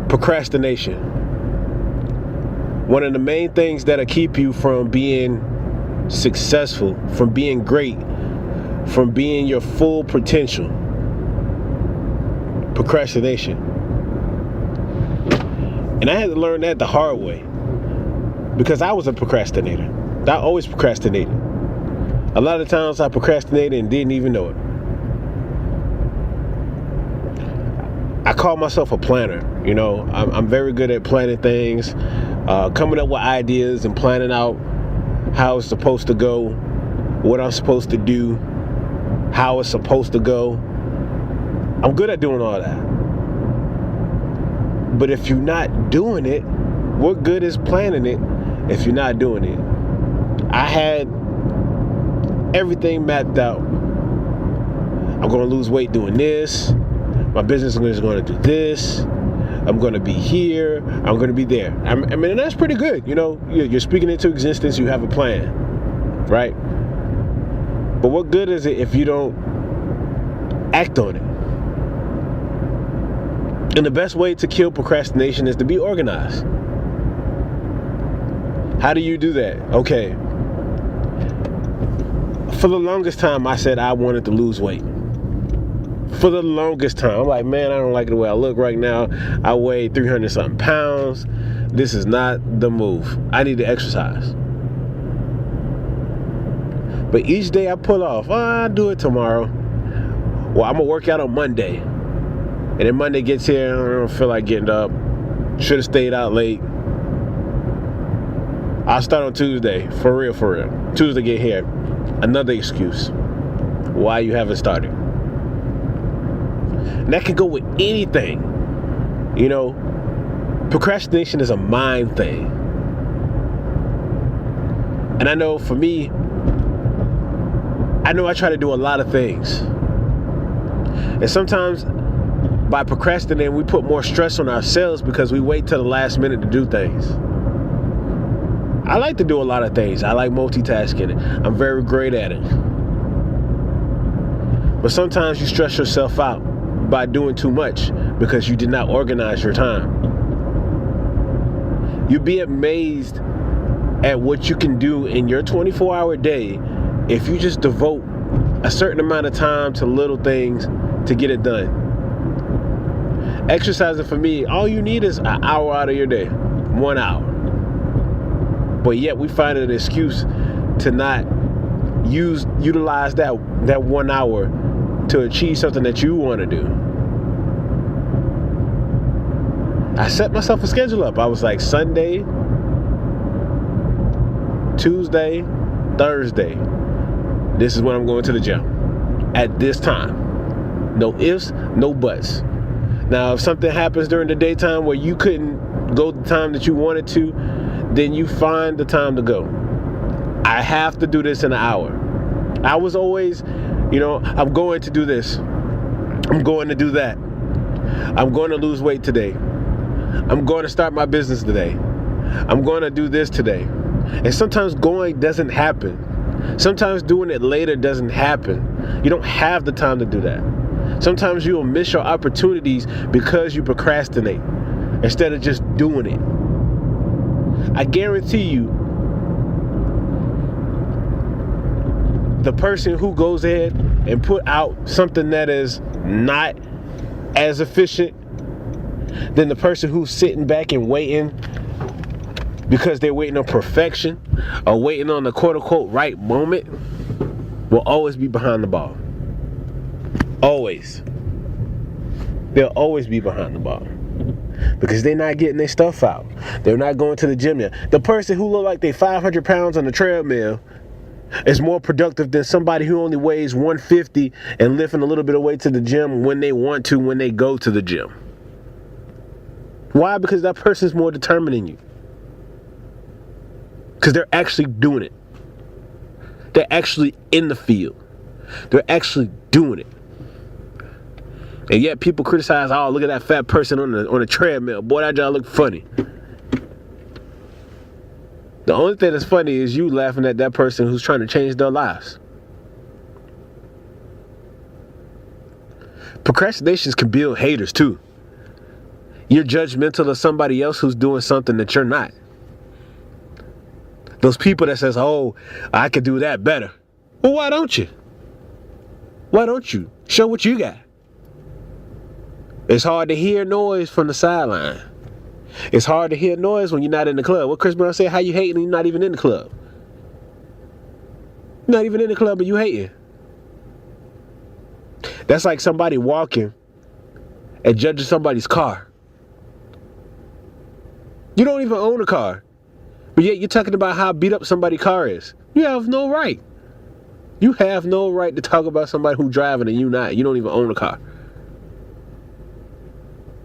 Procrastination. One of the main things that'll keep you from being successful, from being great, from being your full potential. Procrastination. And I had to learn that the hard way because I was a procrastinator. I always procrastinated. A lot of times I procrastinated and didn't even know it. I call myself a planner. You know, I'm very good at planning things, coming up with ideas and planning out how it's supposed to go, what I'm supposed to do, how it's supposed to go. I'm good at doing all that. But if you're not doing it, what good is planning it if you're not doing it? I had everything mapped out. I'm going to lose weight doing this. My business is going to do this. I'm going to be here. I'm going to be there. I mean, and that's pretty good. You know, you're speaking into existence. You have a plan, right? But what good is it if you don't act on it? And the best way to kill procrastination is to be organized. How do you do that? Okay. For the longest time, I said I wanted to lose weight. For the longest time. I'm like, man, I don't like the way I look right now. I weigh 300 something pounds. This is not the move. I need to exercise. But each day I pull off, I'll do it tomorrow. Well, I'm going to work out on Monday. And then Monday gets here, I don't feel like getting up. Should have stayed out late. I'll start on Tuesday. For real. Tuesday get here. Another excuse why you haven't started. And that can go with anything. You know, procrastination is a mind thing. And I know for me, I try to do a lot of things. And sometimes by procrastinating, we put more stress on ourselves because we wait till the last minute to do things. I like to do a lot of things. I like multitasking. I'm very great at it. But sometimes you stress yourself out by doing too much because you did not organize your time. You'd be amazed at what you can do in your 24-hour day if you just devote a certain amount of time to little things to get it done. Exercising for me, all you need is an hour out of your day. 1 hour. But yet we find an excuse to not utilize that 1 hour to achieve something that you want to do. I set myself a schedule up. I was like Sunday, Tuesday, Thursday. This is when I'm going to the gym. At this time. No ifs, no buts. Now, if something happens during the daytime where you couldn't go the time that you wanted to, then you find the time to go. I have to do this in an hour. I was always, I'm going to do this. I'm going to do that. I'm going to lose weight today. I'm going to start my business today. I'm going to do this today. And sometimes going doesn't happen. Sometimes doing it later doesn't happen. You don't have the time to do that. Sometimes you'll miss your opportunities because you procrastinate instead of just doing it. I guarantee you, the person who goes ahead and put out something that is not as efficient than the person who's sitting back and waiting because they're waiting on perfection or waiting on the quote-unquote right moment will always be behind the ball. Always. They'll always be behind the ball. Because they're not getting their stuff out. They're not going to the gym yet. The person who look like they're 500 pounds on the treadmill is more productive than somebody who only weighs 150 and lifting a little bit of weight to the gym when they want to, when they go to the gym. Why? Because that person's more determined than you. Because they're actually doing it. They're actually in the field. They're actually doing it. And yet people criticize, oh, look at that fat person on the treadmill. Boy, that job look funny. The only thing that's funny is you laughing at that person who's trying to change their lives. Procrastinations can build haters too. You're judgmental of somebody else who's doing something that you're not. Those people that says, oh, I could do that better. Well, why don't you? Why don't you? Show what you got. It's hard to hear noise from the sideline. It's hard to hear noise when you're not in the club. What Chris Brown said, how you hating and you're not even in the club? You're not even in the club and you hating. That's like somebody walking and judging somebody's car. You don't even own a car, but yet you're talking about how beat up somebody's car is. You have no right. You have no right to talk about somebody who's driving and you not. You don't even own a car.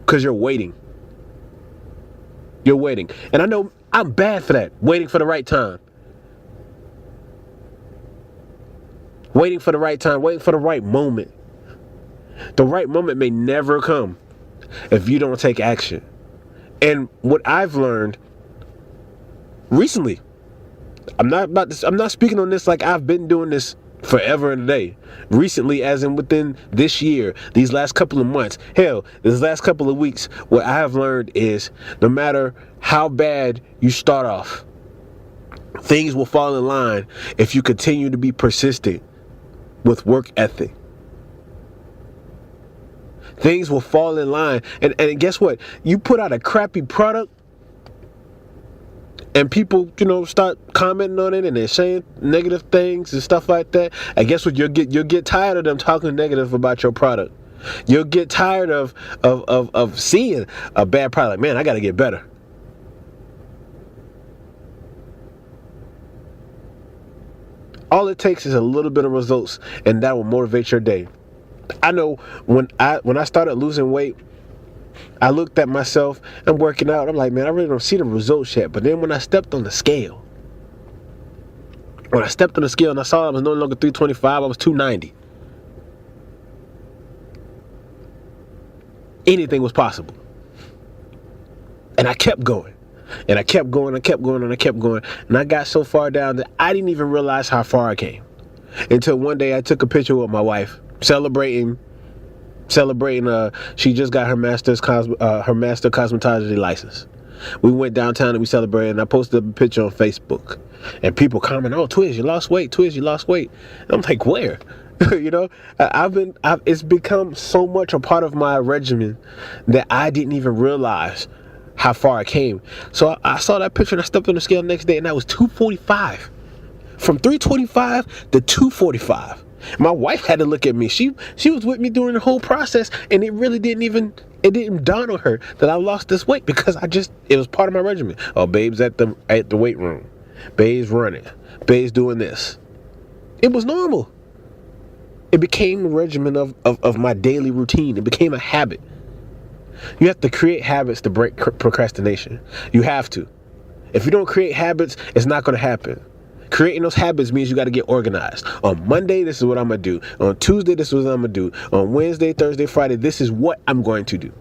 Because you're waiting. You're waiting. And I know I'm bad for that. Waiting for the right time. Waiting for the right time. Waiting for the right moment. The right moment may never come if you don't take action. And what I've learned recently, I'm not speaking on this like I've been doing this forever and a day. Recently, as in within this year, these last couple of months, hell, this last couple of weeks, what I have learned is no matter how bad you start off, things will fall in line if you continue to be persistent with work ethic. Things will fall in line. And guess what? You put out a crappy product and people, start commenting on it and they're saying negative things and stuff like that. And guess what? You'll get tired of them talking negative about your product. You'll get tired of seeing a bad product. Man, I got to get better. All it takes is a little bit of results, and that will motivate your day. I know when I started losing weight, I looked at myself and working out. I'm like, man, I really don't see the results yet. But then when I stepped on the scale, and I saw I was no longer 325, I was 290. Anything was possible. And I kept going. And I kept going. And I got so far down that I didn't even realize how far I came. Until one day I took a picture with my wife, celebrating. She just got her master cosmetology license. We went downtown and we celebrated, and I posted a picture on Facebook, and people comment, "Oh, Twiz, you lost weight. Twiz, you lost weight." And I'm like, where? It's become so much a part of my regimen that I didn't even realize how far I came. So I saw that picture and I stepped on the scale the next day, and I was 245. From 325 to 245. My wife had to look at me. She was with me during the whole process, and it really didn't dawn on her that I lost this weight because it was part of my regimen. Oh, babe's at the weight room. Babe's running. Babe's doing this. It was normal. It became a regimen of my daily routine. It became a habit. You have to create habits to break procrastination. You have to. If you don't create habits, it's not going to happen. Creating those habits means you got to get organized. On Monday, this is what I'm going to do. On Tuesday, this is what I'm going to do. On Wednesday, Thursday, Friday, this is what I'm going to do.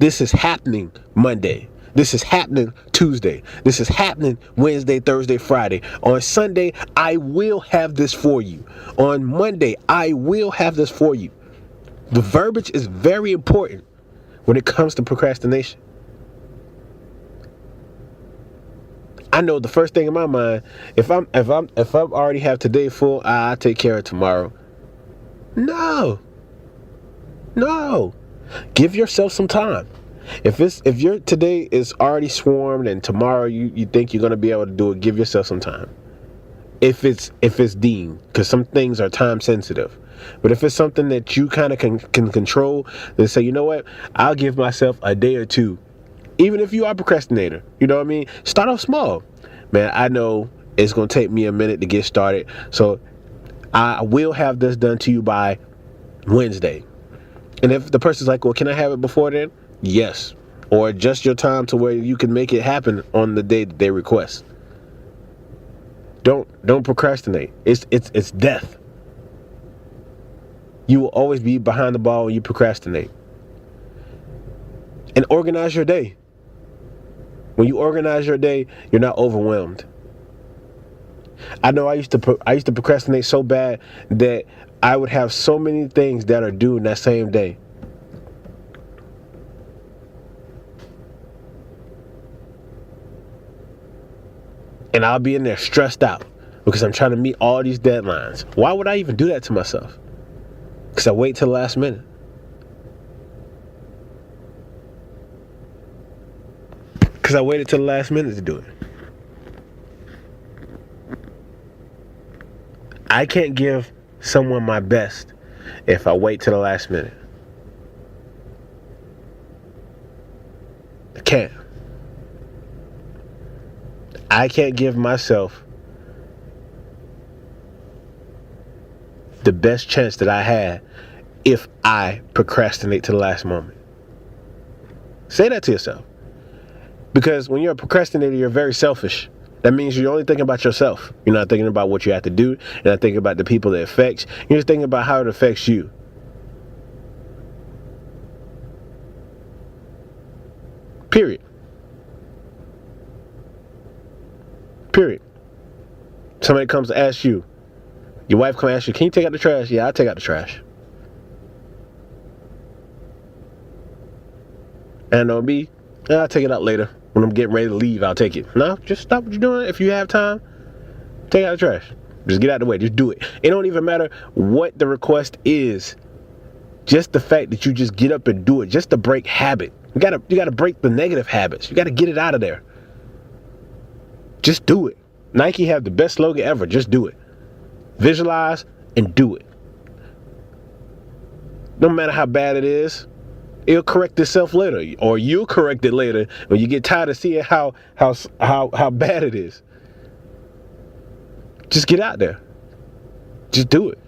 This is happening Monday. This is happening Tuesday. This is happening Wednesday, Thursday, Friday. On Sunday, I will have this for you. On Monday, I will have this for you. The verbiage is very important when it comes to procrastination. I know the first thing in my mind, if I already have today full, I'll take care of tomorrow. No. Give yourself some time. If your today is already swarmed and tomorrow you think you're gonna be able to do it, give yourself some time. If it's deemed, because some things are time sensitive. But if it's something that you kind of can control, then say, you know what, I'll give myself a day or two. Even if you are a procrastinator, you know what I mean? Start off small. Man, I know it's going to take me a minute to get started. So I will have this done to you by Wednesday. And if the person's like, well, can I have it before then? Yes. Or adjust your time to where you can make it happen on the day that they request. Don't procrastinate. It's death. You will always be behind the ball when you procrastinate. And organize your day. When you organize your day, you're not overwhelmed. I know I used to procrastinate so bad that I would have so many things that are due in that same day. And I'll be in there stressed out because I'm trying to meet all these deadlines. Why would I even do that to myself? Because I wait till the last minute. Because I waited till the last minute to do it. I can't give someone my best if I wait till the last minute. I can't. I can't give myself the best chance that I had if I procrastinate to the last moment. Say that to yourself. Because when you're a procrastinator, you're very selfish. That means you're only thinking about yourself. You're not thinking about what you have to do. You're not thinking about the people that it affects. You're just thinking about how it affects you. Period. Period. Somebody comes to ask you, your wife comes to ask you, can you take out the trash? Yeah, I'll take out the trash. And on me, I'll take it out later. When I'm getting ready to leave, I'll take it. No, just stop what you're doing. If you have time, take out the trash. Just get out of the way. Just do it. It don't even matter what the request is. Just the fact that you just get up and do it, just to break habit. You gotta break the negative habits. You gotta get it out of there. Just do it. Nike have the best slogan ever. Just do it. Visualize and do it. No matter how bad it is, it'll correct itself later, or you'll correct it later when you get tired of seeing how bad it is. Just get out there. Just do it.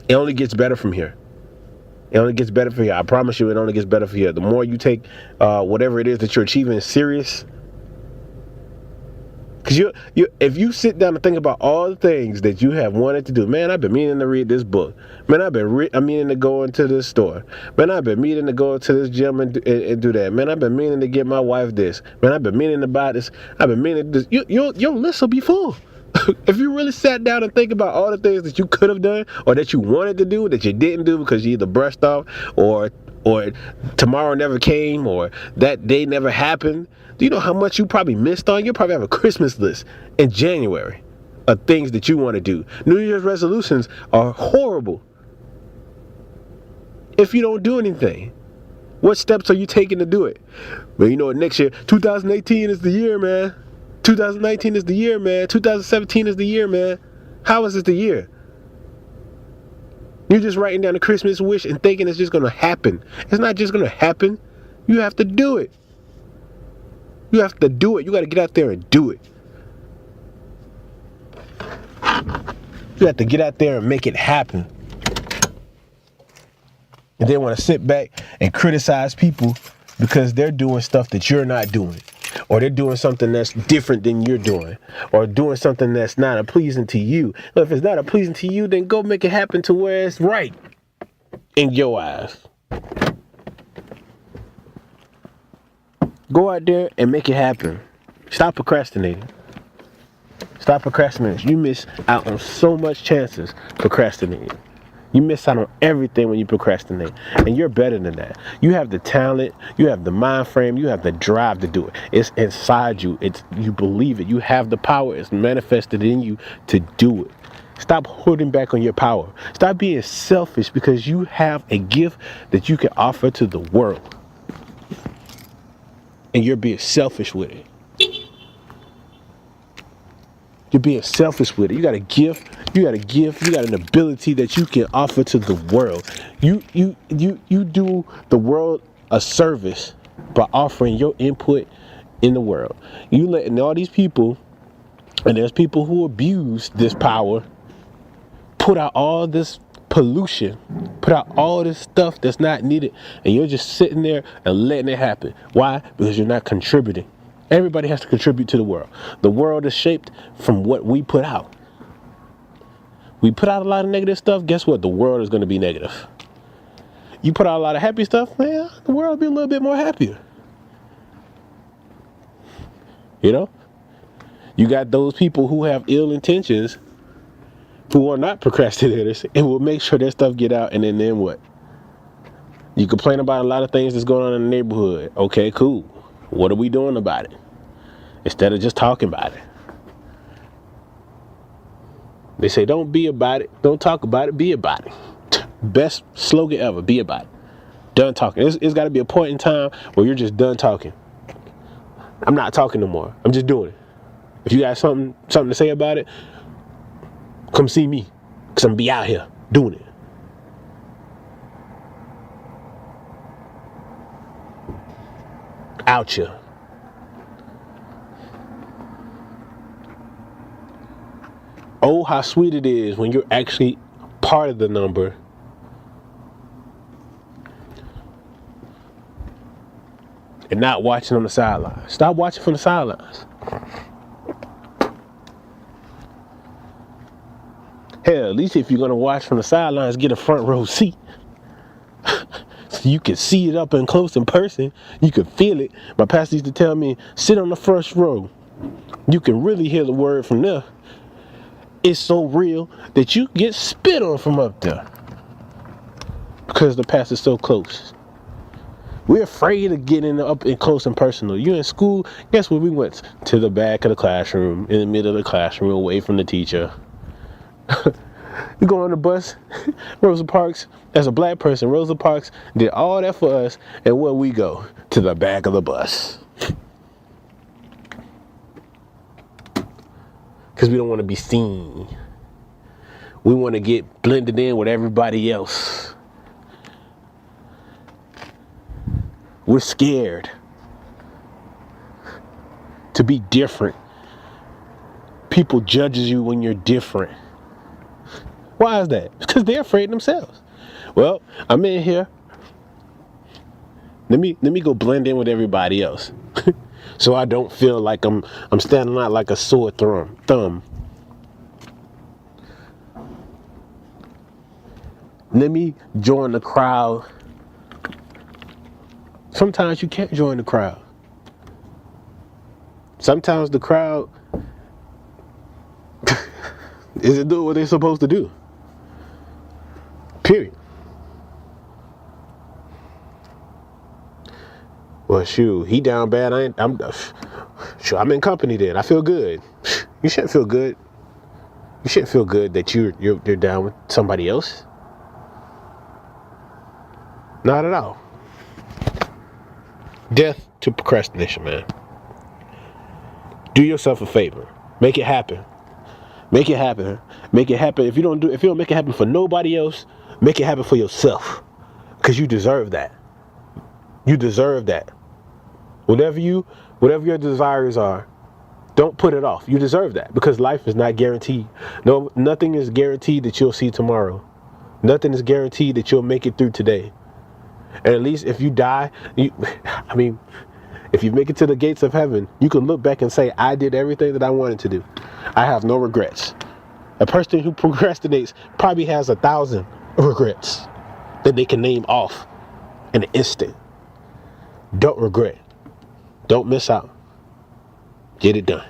It only gets better from here. It only gets better from here. I promise you, it only gets better from here. The more you take whatever it is that you're achieving serious. Because if you sit down and think about all the things that you have wanted to do, man, I've been meaning to read this book. Man, I'm meaning to go into this store. Man, I've been meaning to go to this gym and do that. Man, I've been meaning to get my wife this. Man, I've been meaning to buy this. I've been meaning to this. Your list will be full. If you really sat down and think about all the things that you could have done or that you wanted to do that you didn't do because you either brushed off or tomorrow never came or that day never happened, do you know how much you probably missed on? You'll probably have a Christmas list in January of things that you want to do. New Year's resolutions are horrible if you don't do anything. What steps are you taking to do it? Well, you know what, next year, 2018 is the year, man. 2019 is the year, man. 2017 is the year, man. How is it the year? You're just writing down a Christmas wish and thinking it's just going to happen. It's not just going to happen. You have to do it. You have to do it. You got to get out there and do it. You have to get out there and make it happen. And then want to sit back and criticize people because they're doing stuff that you're not doing. Or they're doing something that's different than you're doing. Or doing something that's not pleasing to you. Well, if it's not pleasing to you, then go make it happen to where it's right in your eyes. Go out there and make it happen. Stop procrastinating. Stop procrastinating. You miss out on so much chances procrastinating. You miss out on everything when you procrastinate. And you're better than that. You have the talent, you have the mind frame, you have the drive to do it. It's inside you. You believe it. You have the power. It's manifested in you to do it. Stop holding back on your power. Stop being selfish because you have a gift that you can offer to the world. And you're being selfish with it. You're being selfish with it. You got a gift. You got an ability that you can offer to the world. You do the world a service by offering your input in the world. You letting all these people, and there's people who abuse this power, put out all this pollution, put out all this stuff that's not needed, and you're just sitting there and letting it happen. Why? Because you're not contributing. Everybody has to contribute to the world. The world is shaped from what we put out. We put out a lot of negative stuff, guess what? The world is going to be negative. You put out a lot of happy stuff, man, the world will be a little bit more happier. You know? You got those people who have ill intentions, who are not procrastinators, and will make sure their stuff get out, and then what? You complain about a lot of things that's going on in the neighborhood. Okay, cool. What are we doing about it? Instead of just talking about it. They say don't be about it, don't talk about it, be about it. Best slogan ever, be about it. Done talking. It's got to be a point in time where you're just done talking. I'm not talking no more. I'm just doing it. If you got something to say about it, come see me, because I'm going to be out here doing it. Out here. Oh, how sweet it is when you're actually part of the number. And not watching on the sidelines. Stop watching from the sidelines. Hell, at least if you're going to watch from the sidelines, get a front row seat. So you can see it up and close in person. You can feel it. My pastor used to tell me, sit on the first row. You can really hear the word from there. It's so real that you get spit on from up there. Because the pastor's so close. We're afraid of getting up and close and personal. You're in school, guess where we went? To the back of the classroom, in the middle of the classroom, away from the teacher. You go on the bus, Rosa Parks, as a black person, Rosa Parks did all that for us, and where we go? To the back of the bus. Because we don't want to be seen. We want to get blended in with everybody else. We're scared to be different. People judges you when you're different. Why is that? Because they're afraid themselves. Well, I'm in here. Let me go blend in with everybody else. So I don't feel like I'm standing out like a sore thumb. Let me join the crowd. Sometimes you can't join the crowd. Sometimes the crowd isn't doing what they're supposed to do. Period. Well, shoot, he down bad. I'm in company then. I feel good. You shouldn't feel good. You shouldn't feel good that you're down with somebody else. Not at all. Death to procrastination, man. Do yourself a favor. Make it happen. Make it happen. Make it happen. If you don't make it happen for nobody else, make it happen for yourself. Because you deserve that. You deserve that. Whatever your desires are, don't put it off. You deserve that, because life is not guaranteed. No, nothing is guaranteed that you'll see tomorrow. Nothing is guaranteed that you'll make it through today. And at least if you die, if you make it to the gates of heaven, you can look back and say, I did everything that I wanted to do. I have no regrets. A person who procrastinates probably has 1,000 regrets that they can name off in an instant. Don't regret. Don't miss out. Get it done.